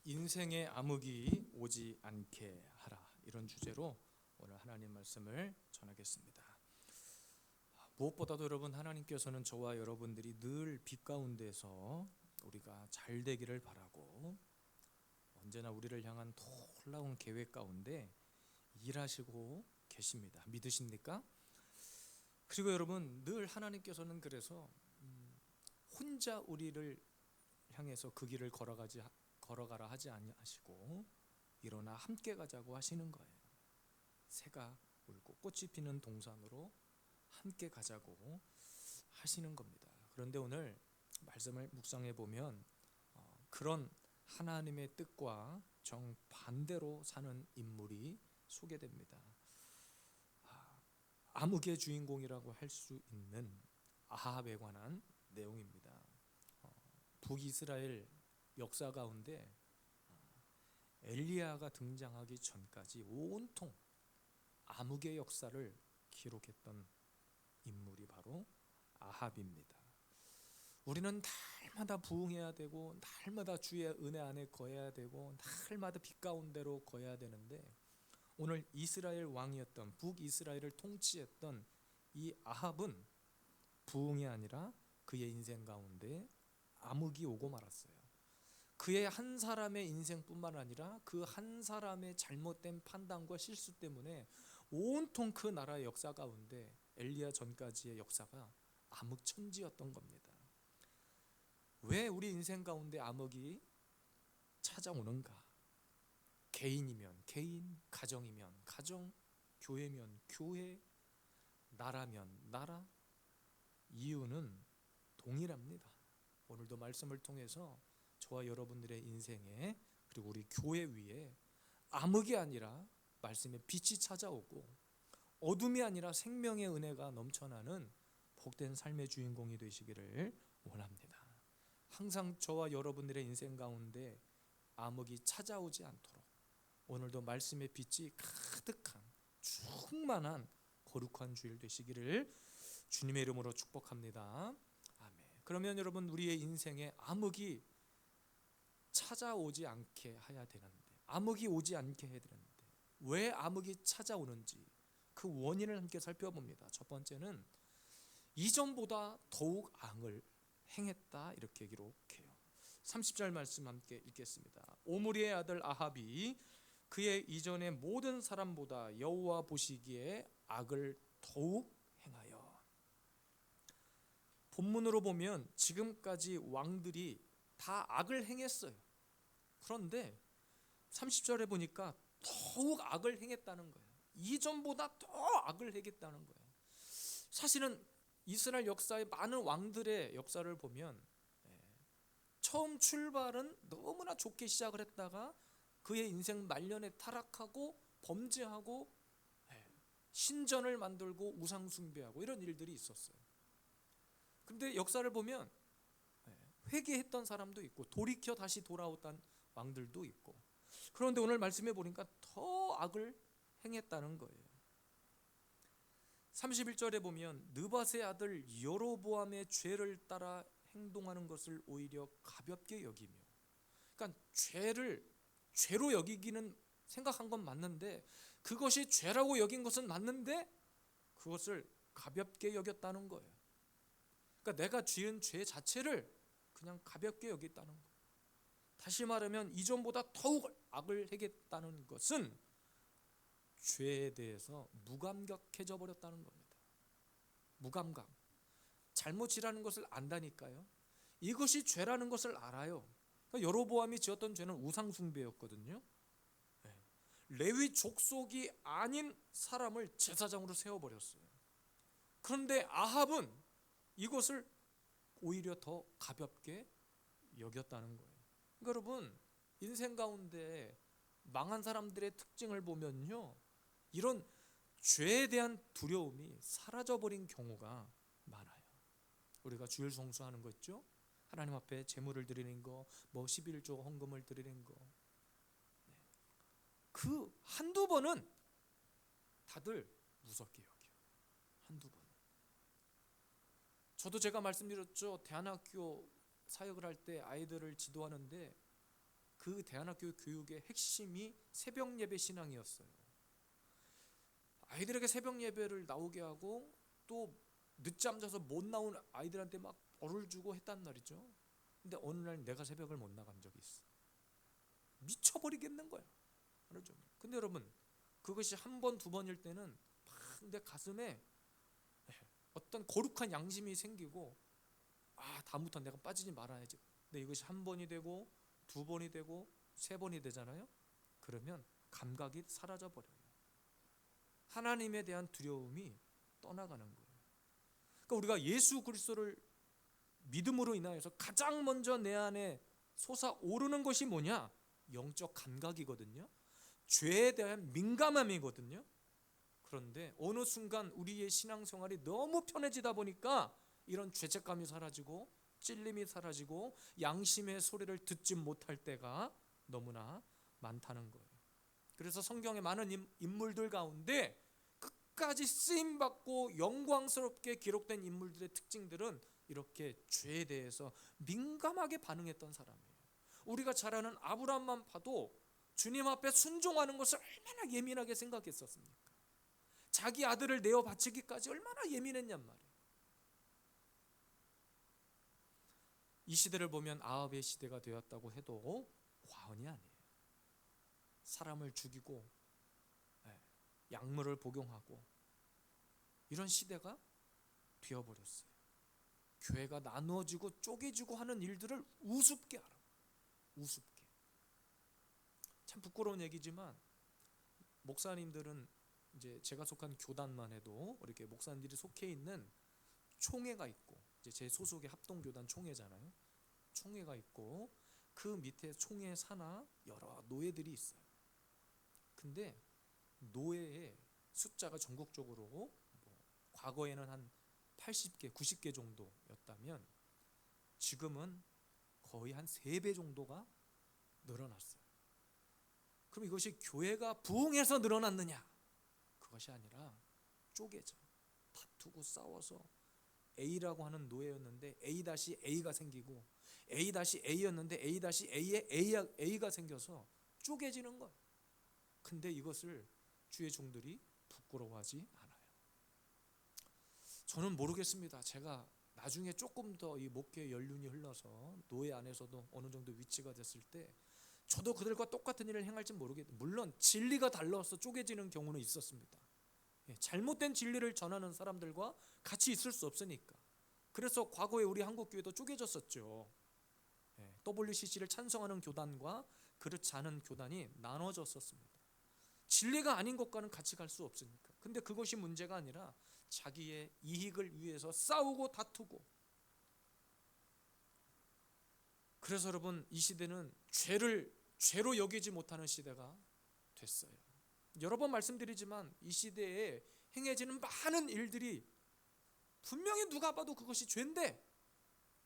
인생의 암흑이 오지 않게 하라, 이런 주제로 오늘 하나님 말씀을 전하겠습니다. 무엇보다도 여러분, 하나님께서는 저와 여러분들이 늘 빛 가운데서 우리가 잘 되기를 바라고 언제나 우리를 향한 놀라운 계획 가운데 일하시고 계십니다. 믿으십니까? 그리고 여러분, 늘 하나님께서는 그래서 혼자 우리를 향해서 그 길을 걸어가라 하지 아니하시고 일어나 함께 가자고 하시는 거예요. 새가 울고 꽃이 피는 동산으로 함께 가자고 하시는 겁니다. 그런데 오늘 말씀을 묵상해 보면 그런 하나님의 뜻과 정반대로 사는 인물이 소개됩니다. 암흑의 주인공이라고 할 수 있는 아합에 관한 내용입니다. 북이스라엘 역사 가운데 엘리야가 등장하기 전까지 온통 암흑의 역사를 기록했던 인물이 바로 아합입니다. 우리는 날마다 부응해야 되고, 날마다 주의 은혜 안에 거해야 되고, 날마다 빛 가운데로 거해야 되는데, 오늘 이스라엘 왕이었던, 북이스라엘을 통치했던 이 아합은 부응이 아니라 그의 인생 가운데 암흑이 오고 말았어요. 그의 한 사람의 인생뿐만 아니라 그 한 사람의 잘못된 판단과 실수 때문에 온통 그 나라의 역사 가운데 엘리야 전까지의 역사가 암흑천지였던 겁니다. 왜 우리 인생 가운데 암흑이 찾아오는가? 개인이면 개인, 가정이면 가정, 교회면 교회, 나라면 나라. 이유는 동일합니다. 오늘도 말씀을 통해서 저와 여러분들의 인생에, 그리고 우리 교회 위에 암흑이 아니라 말씀의 빛이 찾아오고, 어둠이 아니라 생명의 은혜가 넘쳐나는 복된 삶의 주인공이 되시기를 원합니다. 항상 저와 여러분들의 인생 가운데 암흑이 찾아오지 않도록 오늘도 말씀의 빛이 가득한 충만한 거룩한 주일 되시기를 주님의 이름으로 축복합니다. 아멘. 그러면 여러분, 우리의 인생에 암흑이 찾아오지 않게 해야 되는데, 암흑이 오지 않게 해야 되는데 왜 암흑이 찾아오는지 그 원인을 함께 살펴봅니다. 첫 번째는 이전보다 더욱 악을 행했다, 이렇게 기록해요. 30절 말씀 함께 읽겠습니다. 오므리의 아들 아합이 그의 이전의 모든 사람보다 여호와 보시기에 악을 더욱 행하여. 본문으로 보면 지금까지 왕들이 다 악을 행했어요. 그런데 30절에 보니까 더욱 악을 행했다는 거예요. 이전보다 더 악을 행했다는 거예요. 사실은 이스라엘 역사의 많은 왕들의 역사를 보면 처음 출발은 너무나 좋게 시작을 했다가 그의 인생 말년에 타락하고 범죄하고 신전을 만들고 우상 숭배하고 이런 일들이 있었어요. 근데 역사를 보면 회개했던 사람도 있고 돌이켜 다시 돌아왔던 왕들도 있고, 그런데 오늘 말씀해 보니까 더 악을 행했다는 거예요. 31절에 보면 느밧의 아들 여로보암의 죄를 따라 행동하는 것을 오히려 가볍게 여기며, 그러니까 죄로 여기기는 생각한 건 맞는데, 그것이 죄라고 여긴 것은 맞는데 그것을 가볍게 여겼다는 거예요. 그러니까 내가 지은 죄 자체를 그냥 가볍게 여겼다는 거예요. 다시 말하면 이전보다 더욱 악을 행했다는 것은 죄에 대해서 무감각해져 버렸다는 겁니다. 무감각. 잘못이라는 것을 안다니까요. 이것이 죄라는 것을 알아요. 여로보암이 지었던 죄는 우상 숭배였거든요. 레위 족속이 아닌 사람을 제사장으로 세워버렸어요. 그런데 아합은 이것을 오히려 더 가볍게 여겼다는 거예요. 그러니까 여러분, 인생 가운데 망한 사람들의 특징을 보면요, 이런 죄에 대한 두려움이 사라져버린 경우가 많아요. 우리가 주일 성수하는 거 있죠? 하나님 앞에 제물을 드리는 거, 11조 헌금을 드리는 거, 그 한두 번은 다들 무섭게 여겨요. 한두 번. 저도 제가 말씀드렸죠. 대안학교 사역을 할 때 아이들을 지도하는데 그 대안학교 교육의 핵심이 새벽 예배 신앙이었어요. 아이들에게 새벽 예배를 나오게 하고 또 늦잠 자서 못 나온 아이들한테 막 벌을 주고 했단 말이죠. 근데 어느 날 내가 새벽을 못 나간 적이 있어. 미쳐버리겠는 거야, 하루 종일. 근데 여러분, 그것이 한 번, 두 번일 때는 막 내 가슴에 어떤 거룩한 양심이 생기고, 다음부터 내가 빠지지 말아야지. 근데 이것이 한 번이 되고 두 번이 되고 세 번이 되잖아요. 그러면 감각이 사라져 버려요. 하나님에 대한 두려움이 떠나가는 거예요. 그러니까 우리가 예수 그리스도를 믿음으로 인하여서 가장 먼저 내 안에 솟아오르는 것이 뭐냐? 영적 감각이거든요. 죄에 대한 민감함이거든요. 그런데 어느 순간 우리의 신앙생활이 너무 편해지다 보니까 이런 죄책감이 사라지고 찔림이 사라지고 양심의 소리를 듣지 못할 때가 너무나 많다는 거예요. 그래서 성경의 많은 인물들 가운데 끝까지 쓰임받고 영광스럽게 기록된 인물들의 특징들은 이렇게 죄에 대해서 민감하게 반응했던 사람이에요. 우리가 잘 아는 아브라함만 봐도 주님 앞에 순종하는 것을 얼마나 예민하게 생각했었습니까? 자기 아들을 내어 바치기까지 얼마나 예민했냔 말이에요. 이 시대를 보면 아합의 시대가 되었다고 해도 과언이 아니에요. 사람을 죽이고 약물을 복용하고 이런 시대가 되어버렸어요. 교회가 나누어지고 쪼개지고 하는 일들을 우습게 알아. 우습게. 참 부끄러운 얘기지만 목사님들은 이제 제가 속한 교단만 해도 이렇게 목사님들이 속해 있는 총회가 있고, 이제 제 소속의 합동교단 총회잖아요. 총회가 있고 그 밑에 총회 산하 여러 노예들이 있어요. 근데 노예의 숫자가 전국적으로 과거에는 한 80개, 90개 정도였다면 지금은 거의 한 3배 정도가 늘어났어요. 그럼 이것이 교회가 부흥해서 늘어났느냐? 그것이 아니라 쪼개져 다투고 싸워서 A라고 하는 노예였는데 A-A가 생기고 A-A였는데 A-A에 A가 생겨서 쪼개지는 거예요. 근데 이것을 주의 종들이 부끄러워하지 않아요. 저는 모르겠습니다. 제가 나중에 조금 더 이 목회 연륜이 흘러서 노예 안에서도 어느 정도 위치가 됐을 때 저도 그들과 똑같은 일을 행할지 모르겠는데, 물론 진리가 달라서 쪼개지는 경우는 있었습니다. 잘못된 진리를 전하는 사람들과 같이 있을 수 없으니까. 그래서 과거에 우리 한국교회도 쪼개졌었죠. WCC를 찬성하는 교단과 그렇지 않은 교단이 나눠졌었습니다. 진리가 아닌 것과는 같이 갈 수 없으니까. 근데 그것이 문제가 아니라 자기의 이익을 위해서 싸우고 다투고. 그래서 여러분, 이 시대는 죄를 죄로 여기지 못하는 시대가 됐어요. 여러 번 말씀드리지만 이 시대에 행해지는 많은 일들이 분명히 누가 봐도 그것이 죄인데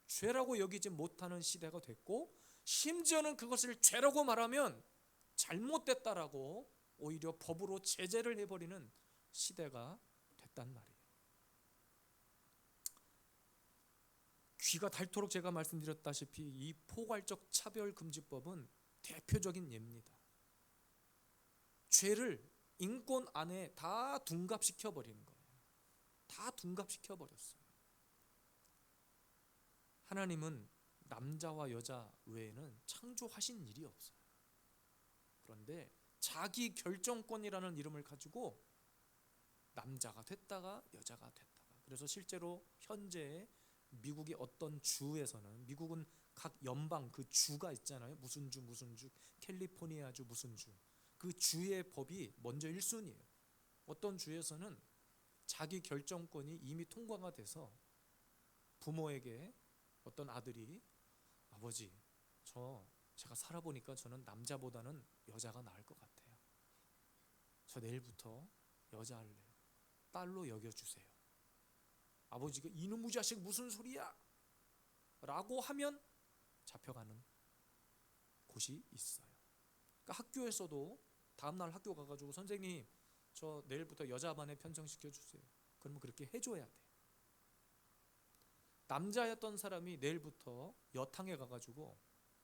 죄라고 여기지 못하는 시대가 됐고, 심지어는 그것을 죄라고 말하면 잘못됐다라고 오히려 법으로 제재를 해버리는 시대가 됐단 말이에요. 귀가 닳도록 제가 말씀드렸다시피 이 포괄적 차별금지법은 대표적인 예입니다. 죄를 인권 안에 다 둔갑시켜 버리는 거예요. 다 둔갑시켜 버렸어요. 하나님은 남자와 여자 외에는 창조하신 일이 없어요. 그런데 자기 결정권이라는 이름을 가지고 남자가 됐다가 여자가 됐다가, 그래서 실제로 현재 미국의 어떤 주에서는, 미국은 각 연방 그 주가 있잖아요. 무슨 주 무슨 주, 캘리포니아주 무슨 주, 그 주의 법이 먼저 1순위예요. 어떤 주에서는 자기 결정권이 이미 통과가 돼서 부모에게 어떤 아들이 아버지, 제가 살아보니까 저는 남자보다는 여자가 나을 것 같아요. 저 내일부터 여자 할래요. 딸로 여겨주세요. 아버지가 이놈의 자식 무슨 소리야? 라고 하면 잡혀가는 곳이 있어요. 그러니까 학교에서도 다음날 학교 가가지고 선생님, 저 내일부터 여자반에 편성시켜 주세요. 그러면 그렇게 해줘야 돼. 남자였던 사람이 내일부터 여탕에 가가지고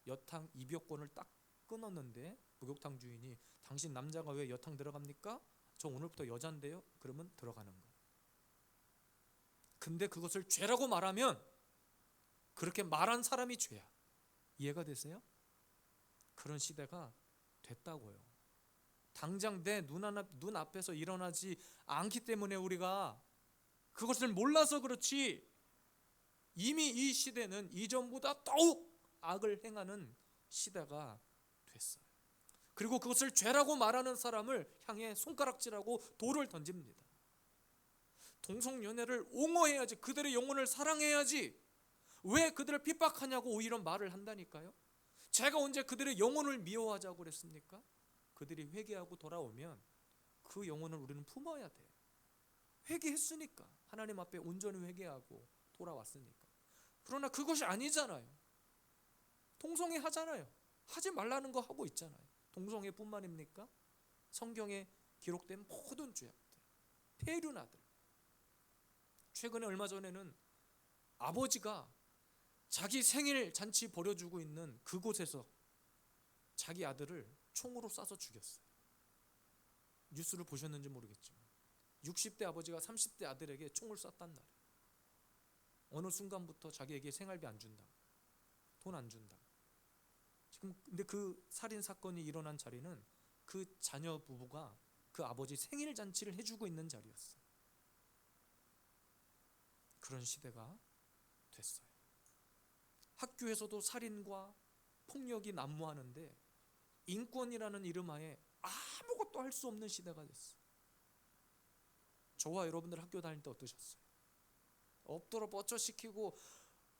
여탕 입역권을 딱 끊었는데 목욕탕 주인이 당신 남자가 왜 여탕 들어갑니까? 저 오늘부터 여잔데요? 그러면 들어가는 거예요. 근데 그것을 죄라고 말하면 그렇게 말한 사람이 죄야. 이해가 되세요? 그런 시대가 됐다고요. 당장 내 눈앞에서 일어나지 않기 때문에 우리가 그것을 몰라서 그렇지, 이미 이 시대는 이전보다 더욱 악을 행하는 시대가 됐어요. 그리고 그것을 죄라고 말하는 사람을 향해 손가락질하고 돌을 던집니다. 동성연애를 옹호해야지, 그들의 영혼을 사랑해야지, 왜 그들을 핍박하냐고 오히려 말을 한다니까요. 제가 언제 그들의 영혼을 미워하자고 그랬습니까? 그들이 회개하고 돌아오면 그 영혼을 우리는 품어야 돼. 회개했으니까, 하나님 앞에 온전히 회개하고 돌아왔으니까. 그러나 그것이 아니잖아요. 동성애 하잖아요. 하지 말라는 거 하고 있잖아요. 동성애뿐만입니까? 성경에 기록된 모든 죄악들, 폐륜아들. 최근에 얼마 전에는 아버지가 자기 생일 잔치 벌여주고 있는 그곳에서 자기 아들을 총으로 쏴서 죽였어요. 뉴스를 보셨는지 모르겠지만 60대 아버지가 30대 아들에게 총을 쐈단 말이에요. 어느 순간부터 자기에게 생활비 안 준다, 돈 안 준다. 지금 근데 그 살인 사건이 일어난 자리는 그 자녀 부부가 그 아버지 생일 잔치를 해주고 있는 자리였어요. 그런 시대가 됐어요. 학교에서도 살인과 폭력이 난무하는데 인권이라는 이름 하에 아무것도 할 수 없는 시대가 됐어요. 저와 여러분들 학교 다닐 때 어떠셨어요? 엎드려 뻗쳐 시키고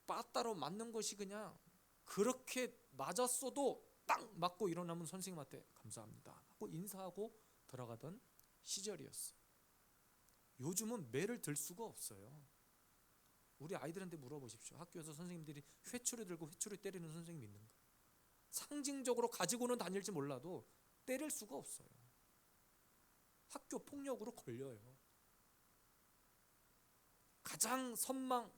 빠따로 맞는 것이 그냥, 그렇게 맞았어도 딱 맞고 일어나면 선생님한테 감사합니다 하고 인사하고 들어가던 시절이었어요. 요즘은 매를 들 수가 없어요. 우리 아이들한테 물어보십시오. 학교에서 선생님들이 회초리 들고 회초리 때리는 선생님 있는가? 상징적으로 가지고는 다닐지 몰라도 때릴 수가 없어요. 학교 폭력으로 걸려요. 가장 선망했고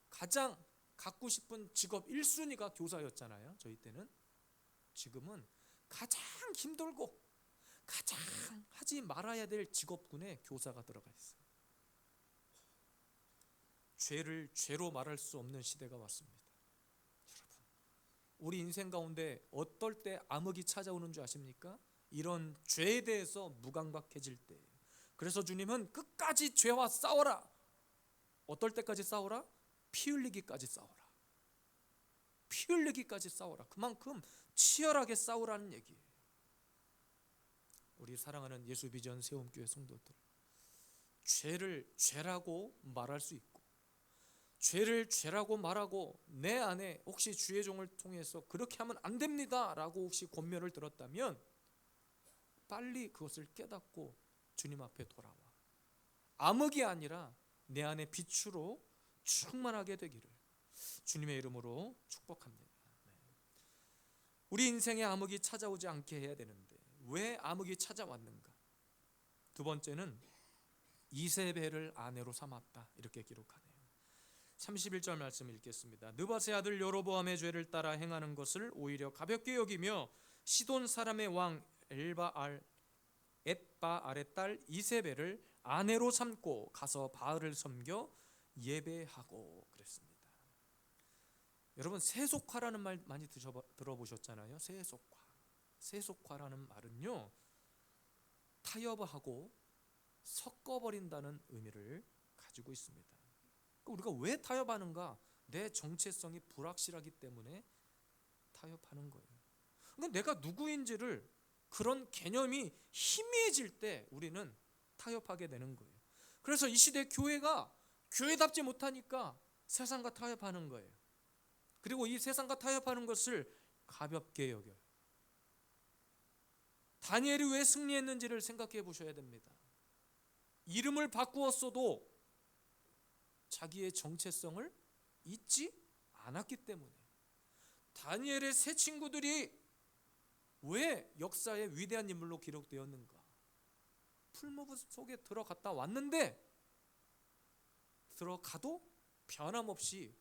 가장 갖고 싶은 직업 1순위가 교사였잖아요. 저희 때는. 지금은 가장 힘들고 가장 하지 말아야 될 직업군에 교사가 들어가 있어요. 죄를 죄로 말할 수 없는 시대가 왔습니다. 여러분, 우리 인생 가운데 어떨 때 암흑이 찾아오는 줄 아십니까? 이런 죄에 대해서 무감각해질 때. 그래서 주님은 끝까지 죄와 싸워라. 어떨 때까지 싸워라? 피 흘리기까지 싸워라. 피 흘리기까지 싸워라. 그만큼 치열하게 싸우라는 얘기예요. 우리 사랑하는 예수 비전 세움교회 성도들, 죄를 죄라고 말할 수 있고, 죄를 죄라고 말하고 내 안에 혹시 주의 종을 통해서 그렇게 하면 안 됩니다 라고 혹시 권면을 들었다면 빨리 그것을 깨닫고 주님 앞에 돌아와 암흑이 아니라 내 안에 빛으로 충만하게 되기를 주님의 이름으로 축복합니다. 우리 인생에 암흑이 찾아오지 않게 해야 되는데 왜 암흑이 찾아왔는가? 두 번째는 이세벨을 아내로 삼았다, 이렇게 기록하네요. 31절 말씀 읽겠습니다. 느밧의 아들 여로보암의 죄를 따라 행하는 것을 오히려 가볍게 여기며 시돈 사람의 왕 엣바알의 딸 이세벨을 아내로 삼고 가서 바알을 섬겨 예배하고 그랬습니다. 여러분, 세속화라는 말 많이 들어보셨잖아요. 세속화라는 말은요, 타협하고 섞어버린다는 의미를 가지고 있습니다. 우리가 왜 타협하는가? 내 정체성이 불확실하기 때문에 타협하는 거예요. 그러니까 내가 누구인지를, 그런 개념이 희미해질 때 우리는 타협하게 되는 거예요. 그래서 이 시대 교회가 교회답지 못하니까 세상과 타협하는 거예요. 그리고 이 세상과 타협하는 것을 가볍게 여겨요. 다니엘이 왜 승리했는지를 생각해 보셔야 됩니다. 이름을 바꾸었어도 자기의 정체성을 잊지 않았기 때문에. 다니엘의 세 친구들이 왜 역사의 위대한 인물로 기록되었는가? 풀무불 속에 들어갔다 왔는데, 들어가도 변함없이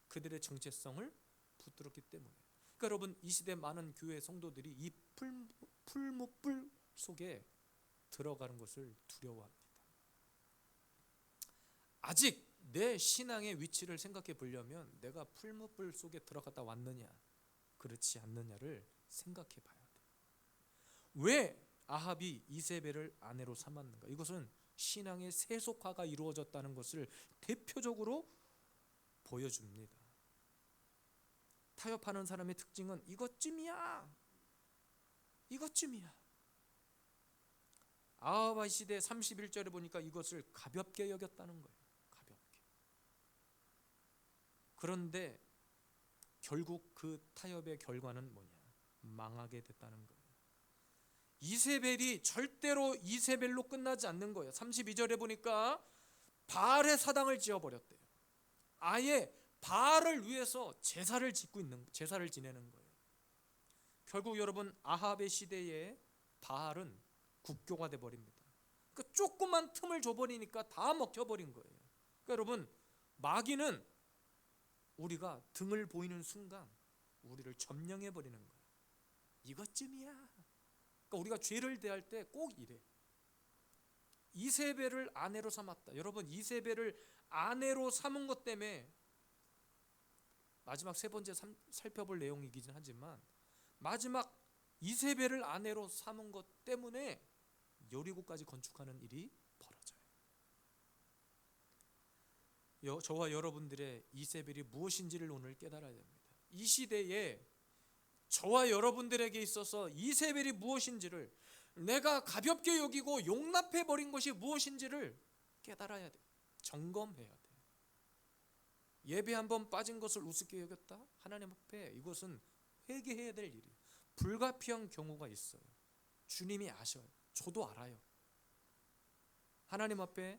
그들의 정체성을 붙들었기 때문에. 그러니까 여러분, 이 시대 많은 교회 성도들이 이 풀무불 속에 들어가는 것을 두려워합니다. 아직 내 신앙의 위치를 생각해 보려면 내가 풀무불 속에 들어갔다 왔느냐 그렇지 않느냐를 생각해 봐야 돼. 왜 아합이 이세벨을 아내로 삼았는가? 이것은 신앙의 세속화가 이루어졌다는 것을 대표적으로 보여줍니다. 타협하는 사람의 특징은 이것쯤이야. 아합 시대 31절에 보니까 이것을 가볍게 여겼다는 거예요. 가볍게. 그런데 결국 그 타협의 결과는 뭐냐? 망하게 됐다는 거예요. 이세벨이 절대로 이세벨로 끝나지 않는 거예요. 32절에 보니까 바알의 사당을 지어버렸대요. 아예 바알을 위해서 제사를 지내는 거예요. 결국 여러분, 아합의 시대에 바알은 국교가 돼버립니다. 그러니까 조그만 틈을 줘버리니까 다 먹혀버린 거예요. 그러니까 여러분, 마귀는 우리가 등을 보이는 순간 우리를 점령해버리는 거예요. 이것쯤이야. 그러니까 우리가 죄를 대할 때 꼭 이래. 이세벨을 아내로 삼았다. 여러분, 이세벨을 아내로 삼은 것 때문에 마지막 세 번째 살펴볼 내용이긴 하지만 마지막 이세벨을 아내로 삼은 것 때문에 여리고까지 건축하는 일이 벌어져요. 저와 여러분들의 이세벨이 무엇인지를 오늘 깨달아야 됩니다. 이 시대에 저와 여러분들에게 있어서 이세벨이 무엇인지를, 내가 가볍게 여기고 용납해버린 것이 무엇인지를 깨달아야 돼요. 점검해야 돼요. 예배 한번 빠진 것을 우습게 여겼다? 하나님 앞에 이것은 회개해야 될 일이에요. 불가피한 경우가 있어요. 주님이 아셔요. 저도 알아요. 하나님 앞에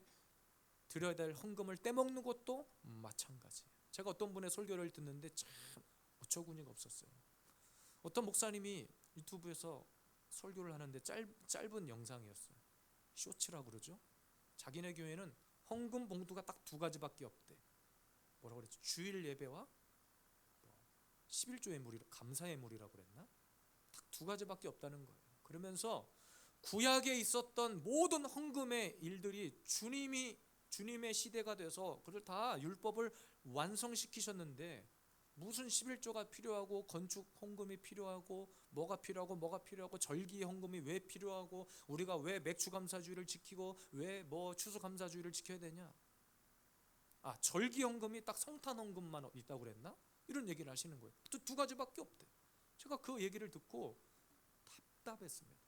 드려야 될 헌금을 떼먹는 것도 마찬가지예요. 제가 어떤 분의 설교를 듣는데 참 어처구니가 없었어요. 어떤 목사님이 유튜브에서 설교를 하는데 짧은 영상이었어요. 쇼츠라고 그러죠. 자기네 교회는 헌금 봉투가 딱 2가지밖에 없대. 뭐라고 그랬죠? 주일 예배와 11조의 물이, 감사의 물이라고 그랬나? 딱 2가지밖에 없다는 거예요. 그러면서 구약에 있었던 모든 헌금의 일들이 주님의 시대가 돼서 그걸 다 율법을 완성시키셨는데 무슨 11조가 필요하고 건축 헌금이 필요하고 뭐가 필요하고 절기 헌금이 왜 필요하고 우리가 왜 맥주 감사주의를 지키고 왜 추수 감사주의를 지켜야 되냐? 절기 헌금이 딱 성탄 헌금만 있다고 그랬나? 이런 얘기를 하시는 거예요. 2가지밖에 없대. 제가 그 얘기를 듣고 답답했습니다.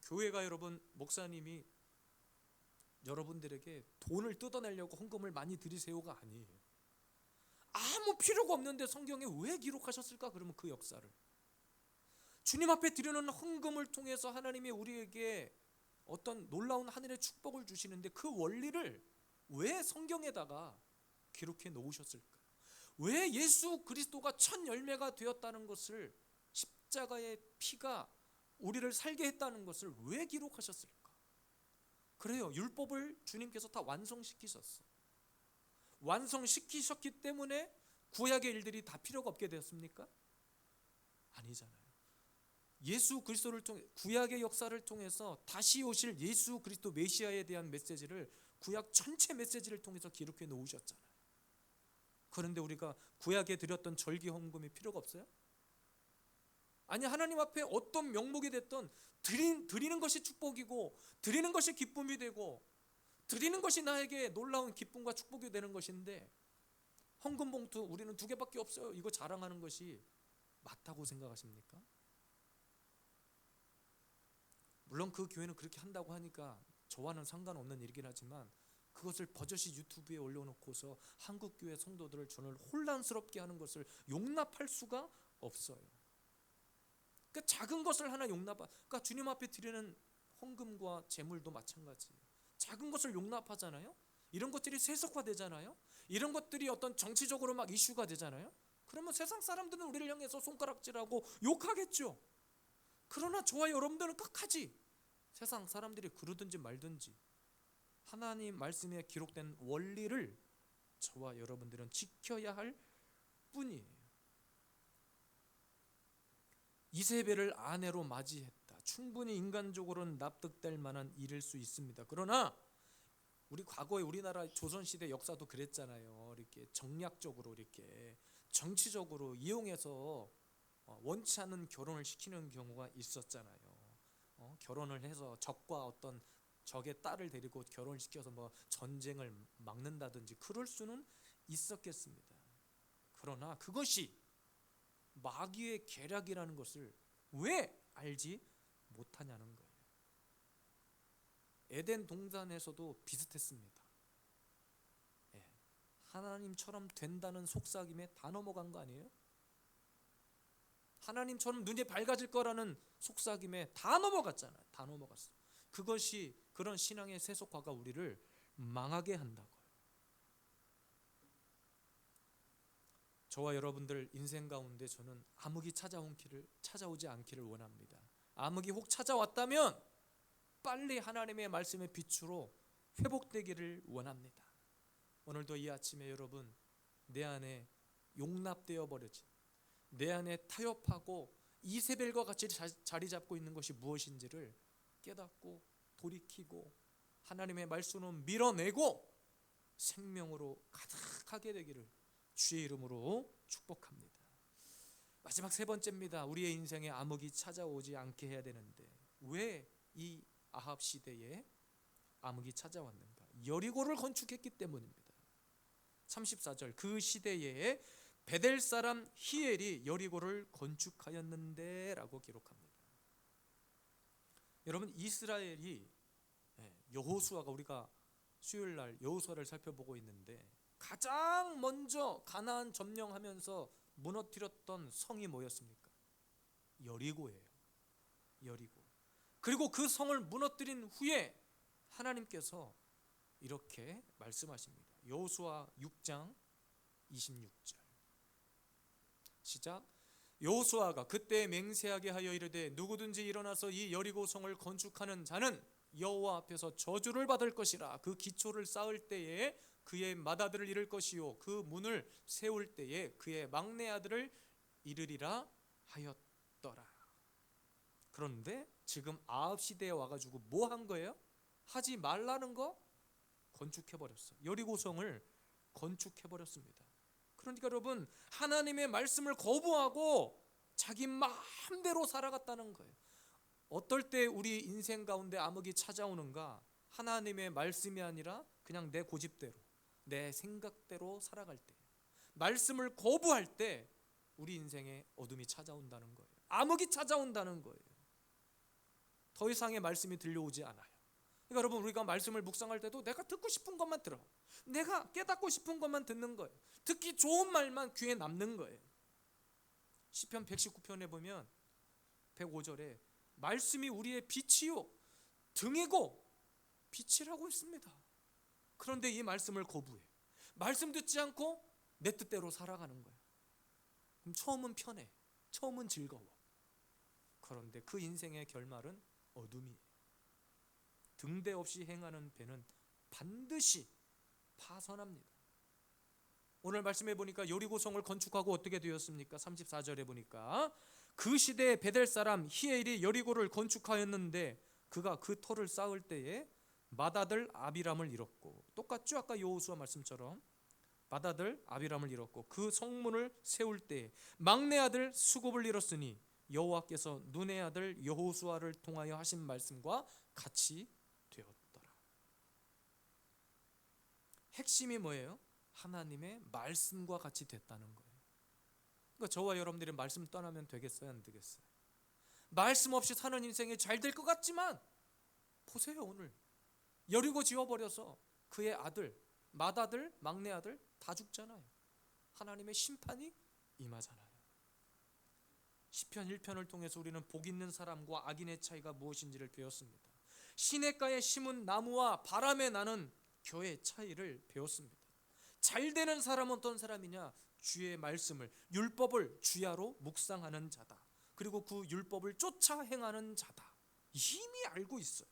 교회가 여러분, 목사님이 여러분들에게 돈을 뜯어내려고 헌금을 많이 드리세요가 아니에요. 아무 필요가 없는데 성경에 왜 기록하셨을까? 그러면 그 역사를 주님 앞에 드리는 헌금을 통해서 하나님이 우리에게 어떤 놀라운 하늘의 축복을 주시는데 그 원리를 왜 성경에다가 기록해 놓으셨을까? 왜 예수 그리스도가 첫 열매가 되었다는 것을, 십자가의 피가 우리를 살게 했다는 것을 왜 기록하셨을까? 그래요. 율법을 주님께서 다 완성시키셨어. 완성시키셨기 때문에 구약의 일들이 다 필요가 없게 되었습니까? 아니잖아요. 예수 그리스도를 통해, 구약의 역사를 통해서 다시 오실 예수 그리스도 메시아에 대한 메시지를 구약 전체 메시지를 통해서 기록해 놓으셨잖아요. 그런데 우리가 구약에 드렸던 절기 헌금이 필요가 없어요? 아니, 하나님 앞에 어떤 명목이 됐던 드리는 것이 축복이고 드리는 것이 기쁨이 되고 드리는 것이 나에게 놀라운 기쁨과 축복이 되는 것인데 헌금 봉투 우리는 2개밖에 없어요. 이거 자랑하는 것이 맞다고 생각하십니까? 물론 그 교회는 그렇게 한다고 하니까 저와는 상관없는 일이긴 하지만 그것을 버젓이 유튜브에 올려놓고서 한국교회 성도들을 저는 혼란스럽게 하는 것을 용납할 수가 없어요. 그러니까 작은 것을 하나 그러니까 주님 앞에 드리는 헌금과 제물도 마찬가지예요. 작은 것을 용납하잖아요. 이런 것들이 세속화되잖아요. 이런 것들이 어떤 정치적으로 막 이슈가 되잖아요. 그러면 세상 사람들은 우리를 향해서 손가락질하고 욕하겠죠. 그러나 저와 여러분들은 끝까지 세상 사람들이 그러든지 말든지 하나님 말씀에 기록된 원리를 저와 여러분들은 지켜야 할 뿐이에요. 이세벨을 아내로 맞이했다. 충분히 인간적으로는 납득될 만한 일일 수 있습니다. 그러나 우리 과거에 우리나라 조선시대 역사도 그랬잖아요. 이렇게 정략적으로 이렇게 정치적으로 이용해서 원치 않는 결혼을 시키는 경우가 있었잖아요. 결혼을 해서 적과 어떤 적의 딸을 데리고 결혼시켜서 뭐 전쟁을 막는다든지 그럴 수는 있었겠습니다. 그러나 그것이 마귀의 계략이라는 것을 왜 알지 못하냐는 거예요. 에덴 동산에서도 비슷했습니다. 예. 하나님처럼 된다는 속삭임에 다 넘어간 거 아니에요? 하나님처럼 눈이 밝아질 거라는 속삭임에 다 넘어갔잖아요. 다 넘어갔어요. 그것이 그런 신앙의 세속화가 우리를 망하게 한다고요. 저와 여러분들 인생 가운데 저는 암흑이 찾아오지 않기를 원합니다. 암흑이 혹 찾아왔다면 빨리 하나님의 말씀의 빛으로 회복되기를 원합니다. 오늘도 이 아침에 여러분 내 안에 용납되어 버려진, 내 안에 타협하고 이세벨과 같이 자리 잡고 있는 것이 무엇인지를 깨닫고 돌이키고 하나님의 말씀으로 밀어내고 생명으로 가득하게 되기를 주의 이름으로 축복합니다. 마지막 세 번째입니다. 우리의 인생에 암흑이 찾아오지 않게 해야 되는데 왜 이 아합 시대에 암흑이 찾아왔는가? 여리고를 건축했기 때문입니다. 34절 그 시대에 베델 사람 히엘이 여리고를 건축하였는데 라고 기록합니다. 여러분 이스라엘이 여호수아가 우리가 수요일날 여호수아를 살펴보고 있는데 가장 먼저 가나안 점령하면서 무너뜨렸던 성이 뭐였습니까? 여리고예요. 여리고. 그리고 그 성을 무너뜨린 후에 하나님께서 이렇게 말씀하십니다. 여호수아 6장 26절 시작. 여호수아가 그때 맹세하게 하여 이르되 누구든지 일어나서 이 여리고 성을 건축하는 자는 여호와 앞에서 저주를 받을 것이라. 그 기초를 쌓을 때에 그의 맏아들을 잃을 것이요 그 문을 세울 때에 그의 막내 아들을 잃으리라 하였더라. 그런데 지금 아합 시대에 와가지고 뭐 한 거예요? 하지 말라는 거 건축해버렸어. 여리고성을 건축해버렸습니다. 그러니까 여러분 하나님의 말씀을 거부하고 자기 마음대로 살아갔다는 거예요. 어떨 때 우리 인생 가운데 암흑이 찾아오는가? 하나님의 말씀이 아니라 그냥 내 고집대로 내 생각대로 살아갈 때, 말씀을 거부할 때 우리 인생에 어둠이 찾아온다는 거예요. 암흑이 찾아온다는 거예요. 더 이상의 말씀이 들려오지 않아요. 그러니까 여러분 우리가 말씀을 묵상할 때도 내가 듣고 싶은 것만 들어, 내가 깨닫고 싶은 것만 듣는 거예요. 듣기 좋은 말만 귀에 남는 거예요. 시편 119편에 보면 105절에 말씀이 우리의 빛이요 등이고 빛이라고 했습니다. 그런데 이 말씀을 거부해. 말씀 듣지 않고 내 뜻대로 살아가는 거예요. 그럼 처음은 편해, 처음은 즐거워. 그런데 그 인생의 결말은 어둠이에요. 등대 없이 행하는 배는 반드시 파선합니다. 오늘 말씀해 보니까 여리고성을 건축하고 어떻게 되었습니까? 34절에 보니까 그 시대에 베델 사람 히엘이 여리고를 건축하였는데 그가 그 터를 쌓을 때에 맏아들 아비람을 잃었고, 똑같죠? 아까 여호수아 말씀처럼 맏아들 아비람을 잃었고 그 성문을 세울 때에 막내 아들 수곱을 잃었으니 여호와께서 눈의 아들 여호수아를 통하여 하신 말씀과 같이 되었더라. 핵심이 뭐예요? 하나님의 말씀과 같이 됐다는 거예요. 그러니까 저와 여러분들이 말씀 떠나면 되겠어요, 안 되겠어요? 말씀 없이 사는 인생이 잘 될 것 같지만 보세요. 오늘 여리고 지어버려서 그의 아들, 맏아들, 막내 아들 다 죽잖아요. 하나님의 심판이 임하잖아요. 시편 1편을 통해서 우리는 복 있는 사람과 악인의 차이가 무엇인지를 배웠습니다. 시냇가에 심은 나무와 바람에 나는 겨의 차이를 배웠습니다. 잘 되는 사람은 어떤 사람이냐? 주의 말씀을, 율법을 주야로 묵상하는 자다. 그리고 그 율법을 쫓아 행하는 자다. 이미 알고 있어요.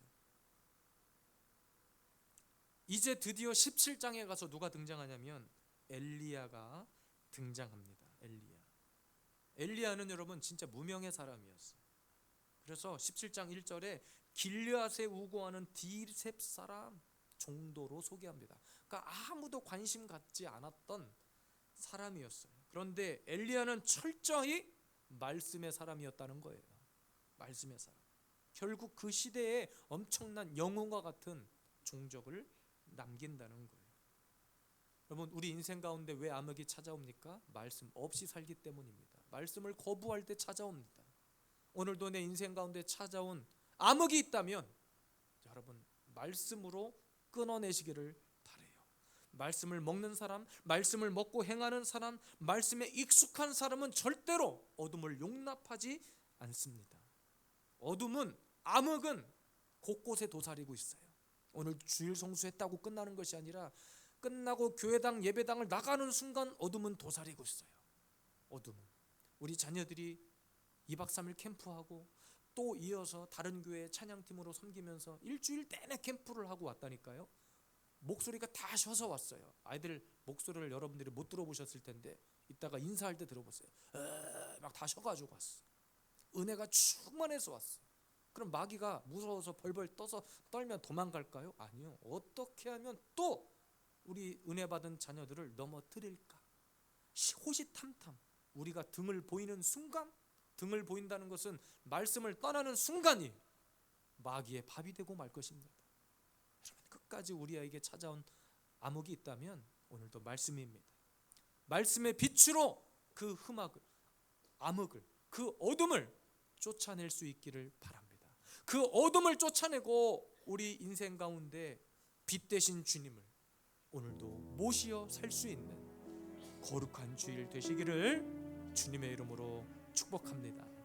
이제 드디어 17장에 가서 누가 등장하냐면 엘리야가 등장합니다. 엘리야는 여러분 진짜 무명의 사람이었어요. 그래서 17장 1절에 길르앗에 우거하는 디셉 사람 정도로 소개합니다. 그러니까 아무도 관심 갖지 않았던 사람이었어요. 그런데 엘리야는 철저히 말씀의 사람이었다는 거예요. 말씀의 사람. 결국 그 시대에 엄청난 영웅과 같은 종적을 남긴다는 거예요. 여러분, 우리 인생 가운데 왜 암흑이 찾아옵니까? 말씀 없이 살기 때문입니다. 말씀을 거부할 때 찾아옵니다. 오늘도 내 인생 가운데 찾아온 암흑이 있다면 여러분, 말씀으로 끊어내시기를 바라요. 말씀을 먹는 사람, 말씀을 먹고 행하는 사람, 말씀에 익숙한 사람은 절대로 어둠을 용납하지 않습니다. 어둠은, 암흑은 곳곳에 도사리고 있어요. 오늘 주일 성수했다고 끝나는 것이 아니라 끝나고 교회당 예배당을 나가는 순간 어둠은 도사리고 있어요. 어둠은 우리 자녀들이 2박 3일 캠프하고 또 이어서 다른 교회 찬양팀으로 섬기면서 일주일 내내 캠프를 하고 왔다니까요. 목소리가 다 쉬어서 왔어요. 아이들 목소리를 여러분들이 못 들어보셨을 텐데 이따가 인사할 때 들어보세요. 막 다 쉬어가지고 왔어. 은혜가 충만해서 왔어. 그럼 마귀가 무서워서 벌벌 떨면 도망갈까요? 아니요. 어떻게 하면 또 우리 은혜 받은 자녀들을 넘어뜨릴까? 호시탐탐. 우리가 등을 보이는 순간, 등을 보인다는 것은 말씀을 떠나는 순간이 마귀의 밥이 되고 말 것입니다. 여러분, 끝까지 우리에게 찾아온 암흑이 있다면 오늘도 말씀입니다. 말씀의 빛으로 그 흠악을, 암흑을, 그 어둠을 쫓아낼 수 있기를 바랍니다. 그 어둠을 쫓아내고 우리 인생 가운데 빛 되신 주님을 오늘도 모시어 살 수 있는 거룩한 주일 되시기를 주님의 이름으로 축복합니다.